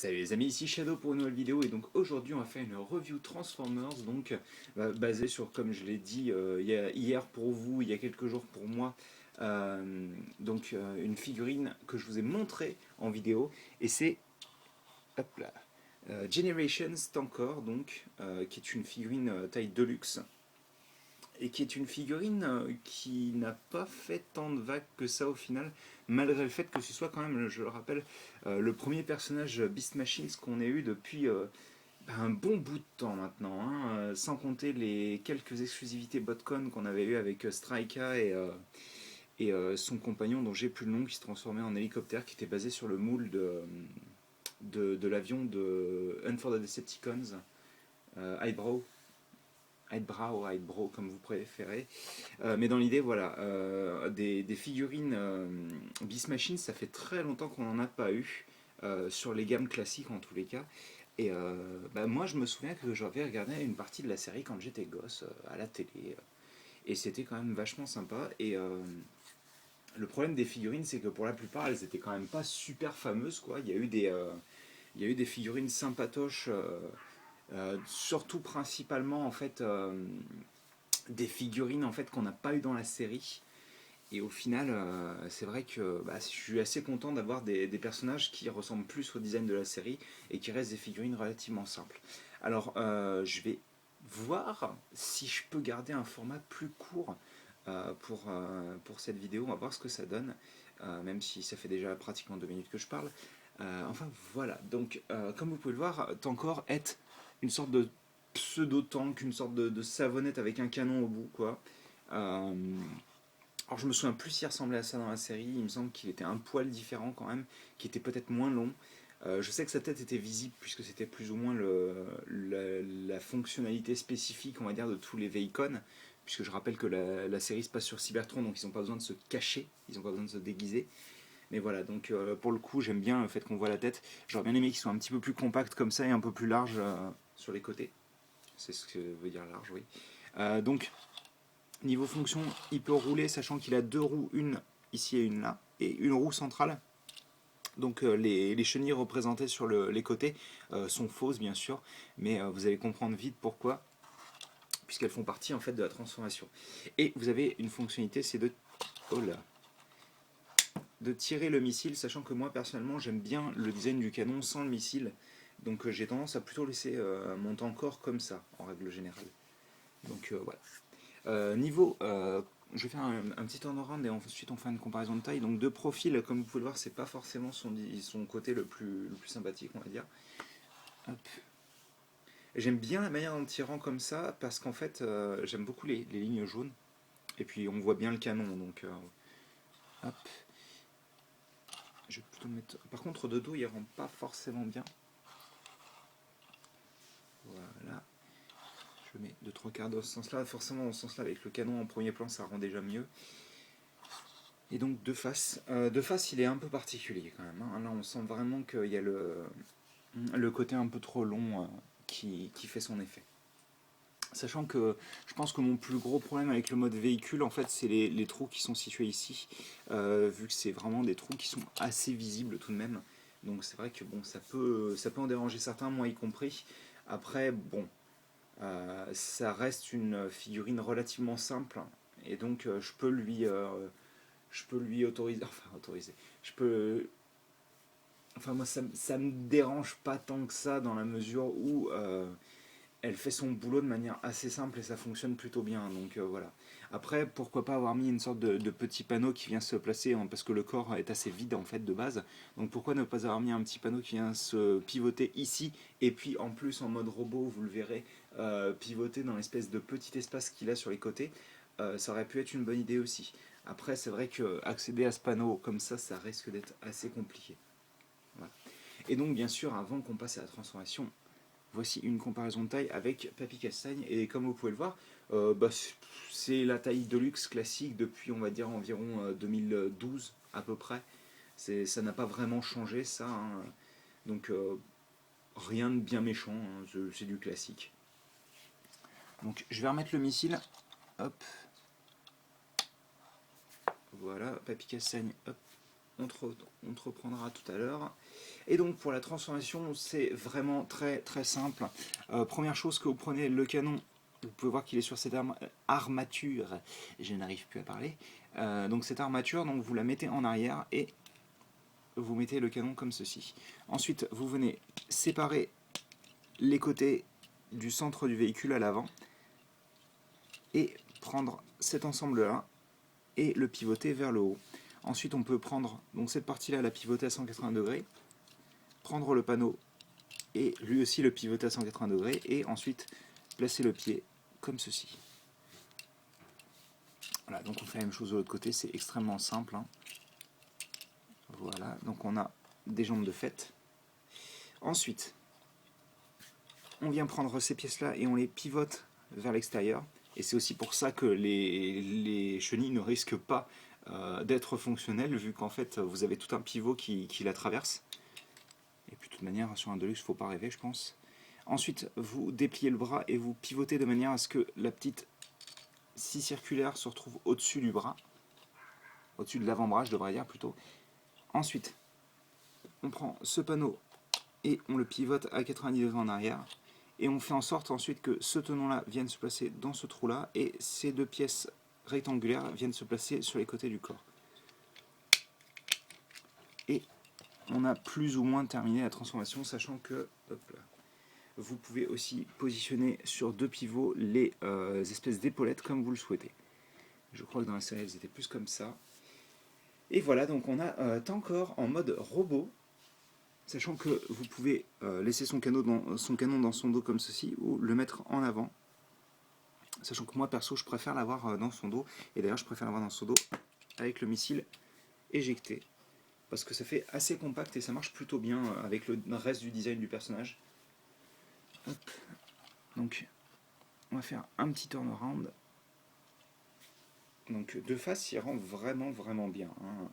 Salut les amis, ici Shadow pour une nouvelle vidéo et donc aujourd'hui on va faire une review Transformers donc basée sur, comme je l'ai dit hier pour vous, il y a quelques jours pour moi, une figurine que je vous ai montrée en vidéo et c'est hop là, Generations Tankor donc qui est une figurine taille deluxe et qui est une figurine qui n'a pas fait tant de vagues que ça au final, malgré le fait que ce soit quand même, je le rappelle, le premier personnage Beast Machines qu'on ait eu depuis un bon bout de temps maintenant, hein, sans compter les quelques exclusivités BotCon qu'on avait eu avec Strika et son compagnon dont j'ai plus le nom, qui se transformait en hélicoptère, qui était basé sur le moule de l'avion de Hunt for the Decepticons, Eyebrow. Eyebrow, comme vous préférez. Mais dans l'idée, voilà, des figurines Beast Machine, ça fait très longtemps qu'on n'en a pas eu, sur les gammes classiques en tous les cas. Et moi, je me souviens que j'avais regardé une partie de la série quand j'étais gosse, à la télé. Et c'était quand même vachement sympa. Et le problème des figurines, c'est que pour la plupart, elles étaient quand même pas super fameuses, quoi. Il y a eu des figurines sympatoches, surtout principalement, en fait, des figurines en fait qu'on n'a pas eu dans la série. Et au final, c'est vrai que je suis assez content d'avoir des personnages qui ressemblent plus au design de la série et qui restent des figurines relativement simples. Alors, je vais voir si je peux garder un format plus court pour cette vidéo. On va voir ce que ça donne, même si ça fait déjà pratiquement 2 minutes que je parle. Enfin, voilà. Donc, comme vous pouvez le voir, Tankor est une sorte de pseudo-tank, une sorte de savonnette avec un canon au bout, quoi. Euh, alors je me souviens plus s'il ressemblait à ça dans la série, il me semble qu'il était un poil différent quand même, qui était peut-être moins long. Je sais que sa tête était visible puisque c'était plus ou moins la fonctionnalité spécifique, on va dire, de tous les Vehicons, puisque je rappelle que la série se passe sur Cybertron, donc ils n'ont pas besoin de se cacher, ils n'ont pas besoin de se déguiser. Mais voilà, donc pour le coup, j'aime bien le fait qu'on voit la tête. J'aurais bien aimé qu'ils soient un petit peu plus compacts comme ça et un peu plus larges sur les côtés. C'est ce que veut dire large, oui. Donc, niveau fonction, il peut rouler, sachant qu'il a deux roues, une ici et une là, et une roue centrale. Donc les chenilles représentées sur les côtés sont fausses bien sûr, mais vous allez comprendre vite pourquoi, puisqu'elles font partie en fait de la transformation. Et vous avez une fonctionnalité, c'est oh là, de tirer le missile, sachant que moi personnellement j'aime bien le design du canon sans le missile, donc j'ai tendance à plutôt laisser mon Tankor comme ça en règle générale. Donc voilà. Niveau, je vais faire un petit turnaround et ensuite on fait une comparaison de taille. Donc de profil, comme vous pouvez le voir, c'est pas forcément son côté le plus sympathique, on va dire. Hop. J'aime bien la manière dont il rend comme ça parce qu'en fait, j'aime beaucoup les lignes jaunes. Et puis on voit bien le canon, donc hop. Je vais plutôt mettre. Par contre, de dos, il rend pas forcément bien. Voilà. Je mets 2-3 quarts dans ce sens-là. Forcément, dans ce sens-là, avec le canon en premier plan, ça rend déjà mieux. Et donc de face il est un peu particulier quand même, hein. Là on sent vraiment qu'il y a le côté un peu trop long qui fait son effet. Sachant que je pense que mon plus gros problème avec le mode véhicule, en fait, c'est les trous qui sont situés ici, vu que c'est vraiment des trous qui sont assez visibles tout de même. Donc c'est vrai que bon, ça peut en déranger certains, moi y compris. Après, bon, ça reste une figurine relativement simple, et donc je peux lui autoriser, enfin autoriser, je peux, enfin moi ça me dérange pas tant que ça dans la mesure où elle fait son boulot de manière assez simple et ça fonctionne plutôt bien, donc voilà. Après, pourquoi pas avoir mis une sorte de petit panneau qui vient se placer, hein, parce que le corps est assez vide en fait de base, donc pourquoi ne pas avoir mis un petit panneau qui vient se pivoter ici, et puis en plus en mode robot, vous le verrez, pivoter dans l'espèce de petit espace qu'il a sur les côtés. Ça aurait pu être une bonne idée aussi. Après, c'est vrai que accéder à ce panneau comme ça risque d'être assez compliqué. Voilà. Et donc, bien sûr, avant qu'on passe à la transformation, voici une comparaison de taille avec Papy Castagne. Et comme vous pouvez le voir, c'est la taille Deluxe classique depuis, on va dire, environ 2012 à peu près. Ça n'a pas vraiment changé, ça, hein. Donc, rien de bien méchant, hein, c'est du classique. Donc, je vais remettre le missile. Hop. Voilà, Papy Castagne, hop. on te reprendra tout à l'heure. Et donc pour la transformation, c'est vraiment très très simple. Première chose que vous prenez le canon, vous pouvez voir qu'il est sur cette armature, je n'arrive plus à parler. Donc cette armature, donc vous la mettez en arrière et vous mettez le canon comme ceci. Ensuite, vous venez séparer les côtés du centre du véhicule à l'avant et prendre cet ensemble-là et le pivoter vers le haut. Ensuite, on peut prendre donc cette partie-là, la pivoter à 180 degrés, prendre le panneau et lui aussi le pivoter à 180 degrés et ensuite placer le pied comme ceci. Voilà, donc on fait la même chose de l'autre côté, c'est extrêmement simple, hein. Voilà, donc on a des jambes de fête. Ensuite, on vient prendre ces pièces-là et on les pivote vers l'extérieur. Et c'est aussi pour ça que les chenilles ne risquent pas d'être fonctionnelles, vu qu'en fait vous avez tout un pivot qui la traverse. Et puis de toute manière, sur un Deluxe, il ne faut pas rêver, je pense. Ensuite, vous dépliez le bras et vous pivotez de manière à ce que la petite scie circulaire se retrouve au-dessus du bras. Au-dessus de l'avant-bras, je devrais dire plutôt. Ensuite, on prend ce panneau et on le pivote à 90 degrés en arrière. Et on fait en sorte ensuite que ce tenon-là vienne se placer dans ce trou-là et ces deux pièces rectangulaires viennent se placer sur les côtés du corps. Et on a plus ou moins terminé la transformation, sachant que hop là, vous pouvez aussi positionner sur deux pivots les espèces d'épaulettes comme vous le souhaitez. Je crois que dans la série elles étaient plus comme ça. Et voilà, donc on a encore en mode robot, sachant que vous pouvez laisser son canon dans son dos comme ceci ou le mettre en avant. Sachant que moi perso je préfère l'avoir dans son dos, et d'ailleurs je préfère l'avoir dans son dos avec le missile éjecté, parce que ça fait assez compact et ça marche plutôt bien avec le reste du design du personnage. Hop. Donc on va faire un petit turnaround. Donc de face il rend vraiment vraiment bien, hein.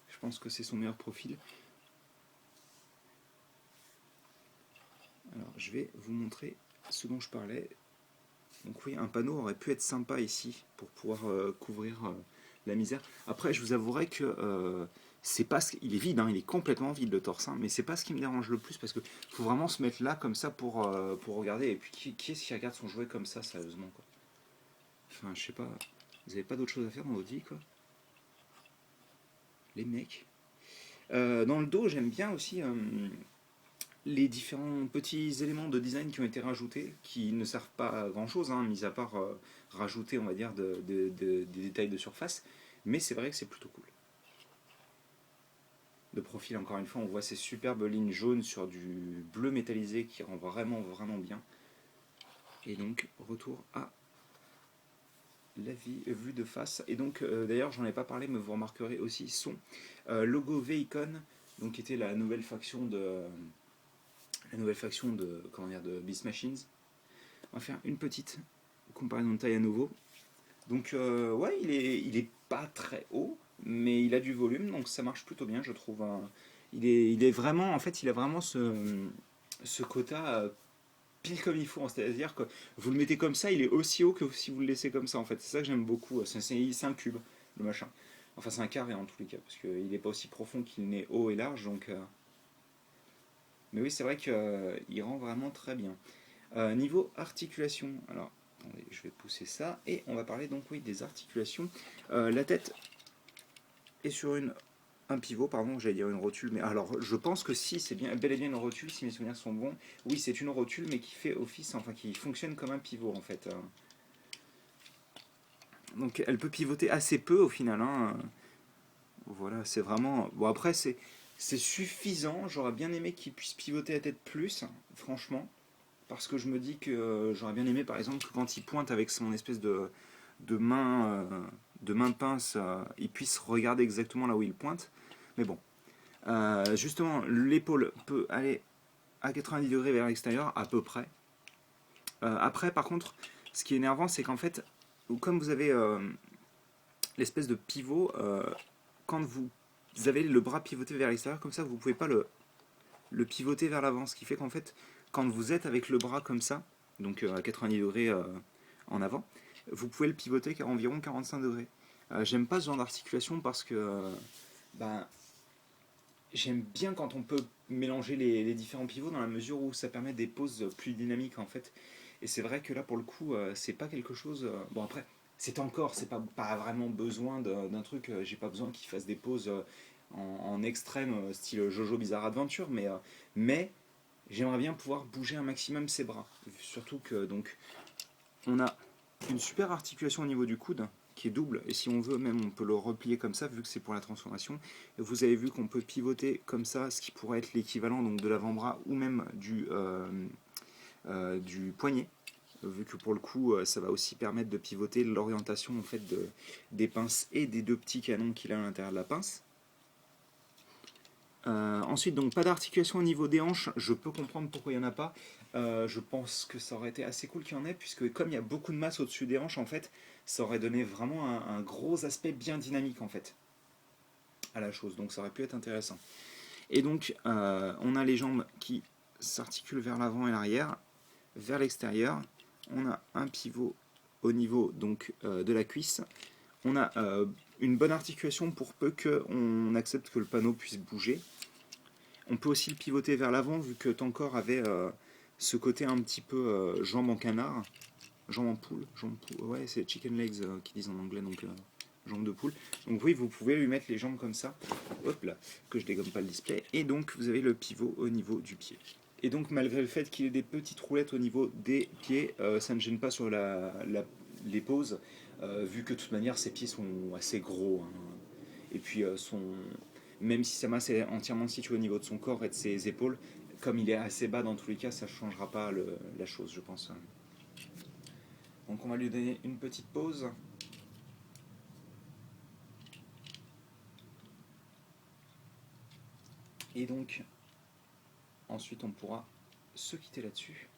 Je pense que c'est son meilleur profil. Alors je vais vous montrer ce dont je parlais. Donc oui, un panneau aurait pu être sympa ici pour pouvoir couvrir la misère. Après, je vous avouerai que c'est pas il est vide, hein, il est complètement vide le torse, hein, mais c'est pas ce qui me dérange le plus parce que faut vraiment se mettre là comme ça pour regarder. Et puis qui est-ce qui regarde son jouet comme ça, sérieusement quoi. Enfin, je sais pas. Vous avez pas d'autre chose à faire dans votre vie quoi, les mecs. Dans le dos, j'aime bien aussi les différents petits éléments de design qui ont été rajoutés, qui ne servent pas à grand chose, hein, mis à part rajouter, on va dire, des détails de surface, mais c'est vrai que c'est plutôt cool. De profil, encore une fois, on voit ces superbes lignes jaunes sur du bleu métallisé qui rend vraiment, vraiment bien. Et donc, retour à la vue de face. Et donc, d'ailleurs, j'en ai pas parlé, mais vous remarquerez aussi son logo Veicon, donc qui était la nouvelle faction de comment dire, de Beast Machines. On va faire une petite comparaison de taille à nouveau. Donc ouais, il est pas très haut, mais il a du volume, donc ça marche plutôt bien, je trouve. Il est vraiment, en fait, il a vraiment ce quota pile comme il faut. C'est-à-dire que vous le mettez comme ça, il est aussi haut que si vous le laissez comme ça, en fait. C'est ça que j'aime beaucoup. C'est un cube, le machin. Enfin, c'est un carré en tous les cas, parce qu'il n'est pas aussi profond qu'il n'est haut et large, donc... Mais oui, c'est vrai qu'il rend vraiment très bien. Niveau articulation, alors attendez, je vais pousser ça et on va parler donc oui des articulations. La tête est sur un pivot, pardon, j'allais dire une rotule, mais alors je pense que si c'est bien bel et bien une rotule, si mes souvenirs sont bons. Oui, c'est une rotule, mais qui fait office, enfin qui fonctionne comme un pivot en fait. Donc elle peut pivoter assez peu au final, hein. Voilà, c'est vraiment. Bon après c'est suffisant. J'aurais bien aimé qu'il puisse pivoter la tête plus, franchement. Parce que je me dis que j'aurais bien aimé par exemple que quand il pointe avec son espèce de main de pince, il puisse regarder exactement là où il pointe. Mais bon, justement, l'épaule peut aller à 90 degrés vers l'extérieur, à peu près. Après, par contre, ce qui est énervant, c'est qu'en fait, comme vous avez l'espèce de pivot, quand vous avez le bras pivoté vers l'extérieur, comme ça, vous ne pouvez pas le pivoter vers l'avant. Ce qui fait qu'en fait, quand vous êtes avec le bras comme ça, donc à 90 degrés en avant, vous pouvez le pivoter à environ 45 degrés. J'aime pas ce genre d'articulation parce que ben, j'aime bien quand on peut mélanger les différents pivots dans la mesure où ça permet des poses plus dynamiques en fait. Et c'est vrai que là pour le coup, c'est pas quelque chose. Bon après, c'est pas vraiment besoin d'un truc. J'ai pas besoin qu'il fasse des poses en extrême, style Jojo Bizarre Adventure, mais j'aimerais bien pouvoir bouger un maximum ses bras. Surtout que donc on a une super articulation au niveau du coude qui est double, et si on veut même on peut le replier comme ça vu que c'est pour la transformation. Et vous avez vu qu'on peut pivoter comme ça, ce qui pourrait être l'équivalent donc de l'avant-bras ou même du poignet, vu que pour le coup ça va aussi permettre de pivoter l'orientation en fait des pinces et des deux petits canons qu'il a à l'intérieur de la pince. Ensuite, donc pas d'articulation au niveau des hanches, je peux comprendre pourquoi il n'y en a pas. Je pense que ça aurait été assez cool qu'il y en ait, puisque comme il y a beaucoup de masse au-dessus des hanches, en fait, ça aurait donné vraiment un gros aspect bien dynamique en fait à la chose, donc ça aurait pu être intéressant. Et donc, on a les jambes qui s'articulent vers l'avant et l'arrière, vers l'extérieur. On a un pivot au niveau donc de la cuisse. On a une bonne articulation pour peu qu'on accepte que le panneau puisse bouger. On peut aussi le pivoter vers l'avant vu que ton corps avait ce côté un petit peu jambe en canard, jambe en poule, ouais c'est chicken legs qu'ils disent en anglais, donc jambe de poule. Donc oui, vous pouvez lui mettre les jambes comme ça, hop là, que je dégomme pas le display, et donc vous avez le pivot au niveau du pied. Et donc malgré le fait qu'il ait des petites roulettes au niveau des pieds, ça ne gêne pas sur les poses, vu que de toute manière ses pieds sont assez gros, hein. Et puis même si sa masse est entièrement située au niveau de son corps et de ses épaules, comme il est assez bas dans tous les cas, ça ne changera pas la chose, je pense. Donc on va lui donner une petite pause. Et donc ensuite on pourra se quitter là-dessus.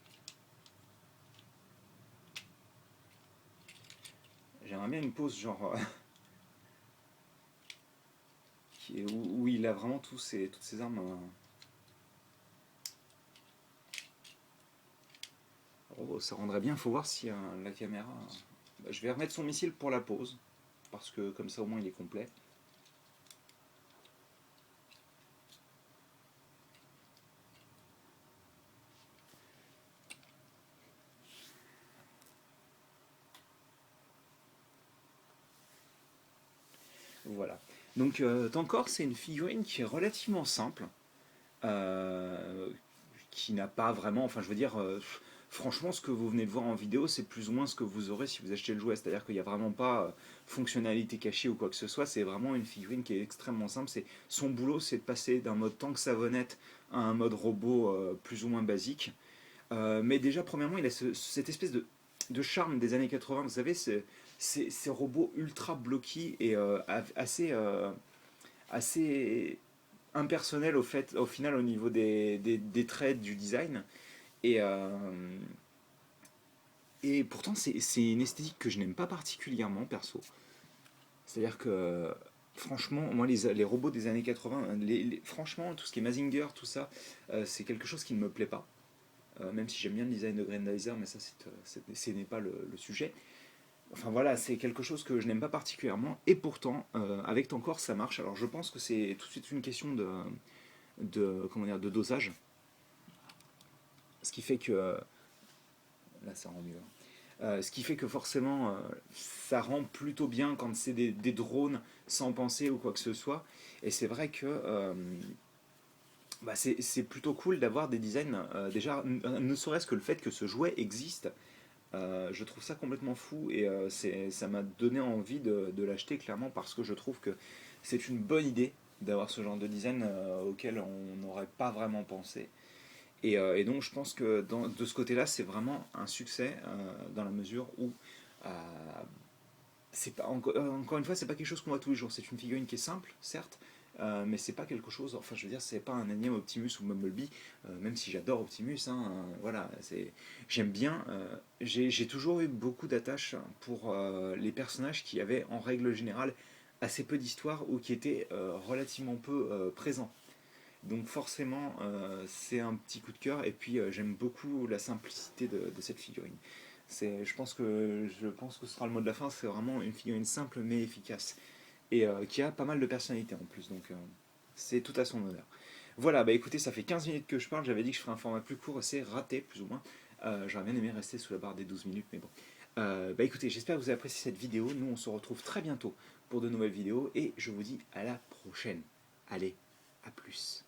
J'aimerais bien une pause genre où il a vraiment toutes ses armes. Oh, ça rendrait bien, faut voir si la caméra. Bah, je vais remettre son missile pour la pause, parce que comme ça au moins il est complet. Voilà. Donc Tankor, c'est une figurine qui est relativement simple, euh, qui n'a pas vraiment. Enfin, je veux dire, franchement, ce que vous venez de voir en vidéo, c'est plus ou moins ce que vous aurez si vous achetez le jouet. C'est-à-dire qu'il n'y a vraiment pas fonctionnalité cachée ou quoi que ce soit. C'est vraiment une figurine qui est extrêmement simple. Son boulot, c'est de passer d'un mode tank savonnette à un mode robot plus ou moins basique. Mais déjà, premièrement, il a cette espèce de charme des années 80. Vous savez, ces robots ultra bloqués et assez impersonnels au final au niveau des traits du design. Et, euh, et pourtant, c'est une esthétique que je n'aime pas particulièrement, perso. C'est-à-dire que, franchement, moi, les robots des années 80, franchement, tout ce qui est Mazinger, tout ça, c'est quelque chose qui ne me plaît pas. Même si j'aime bien le design de Grandizer, mais ça, ce n'est pas le sujet. Enfin voilà, c'est quelque chose que je n'aime pas particulièrement, et pourtant, avec ton corps, ça marche. Alors je pense que c'est tout de suite une question comment dire, de dosage, ce qui fait que... là, ça rend mieux. Ce qui fait que forcément, ça rend plutôt bien quand c'est des drones sans penser ou quoi que ce soit. Et c'est vrai que bah, c'est plutôt cool d'avoir des designs. Déjà, ne serait-ce que le fait que ce jouet existe, je trouve ça complètement fou et ça m'a donné envie de l'acheter clairement parce que je trouve que c'est une bonne idée d'avoir ce genre de design auquel on n'aurait pas vraiment pensé. Et donc je pense que de ce côté-là, c'est vraiment un succès dans la mesure où euh, c'est pas encore une fois, c'est pas quelque chose qu'on voit tous les jours. C'est une figurine qui est simple, certes, mais c'est pas quelque chose. Enfin, je veux dire, c'est pas un énième Optimus ou Bumblebee, même si j'adore Optimus. Hein, voilà, j'aime bien. J'ai toujours eu beaucoup d'attaches pour les personnages qui avaient, en règle générale, assez peu d'histoire ou qui étaient relativement peu présents. Donc forcément, c'est un petit coup de cœur. Et puis j'aime beaucoup la simplicité de cette figurine. Je pense que ce sera le mot de la fin. C'est vraiment une figurine simple mais efficace et qui a pas mal de personnalité en plus. Donc C'est tout à son honneur. Voilà, bah écoutez, ça fait 15 minutes que je parle, j'avais dit que je ferais un format plus court, c'est raté plus ou moins. J'aurais bien aimé rester sous la barre des 12 minutes, mais bon. Bah écoutez, j'espère que vous avez apprécié cette vidéo. Nous, on se retrouve très bientôt pour de nouvelles vidéos et je vous dis à la prochaine. Allez, à plus.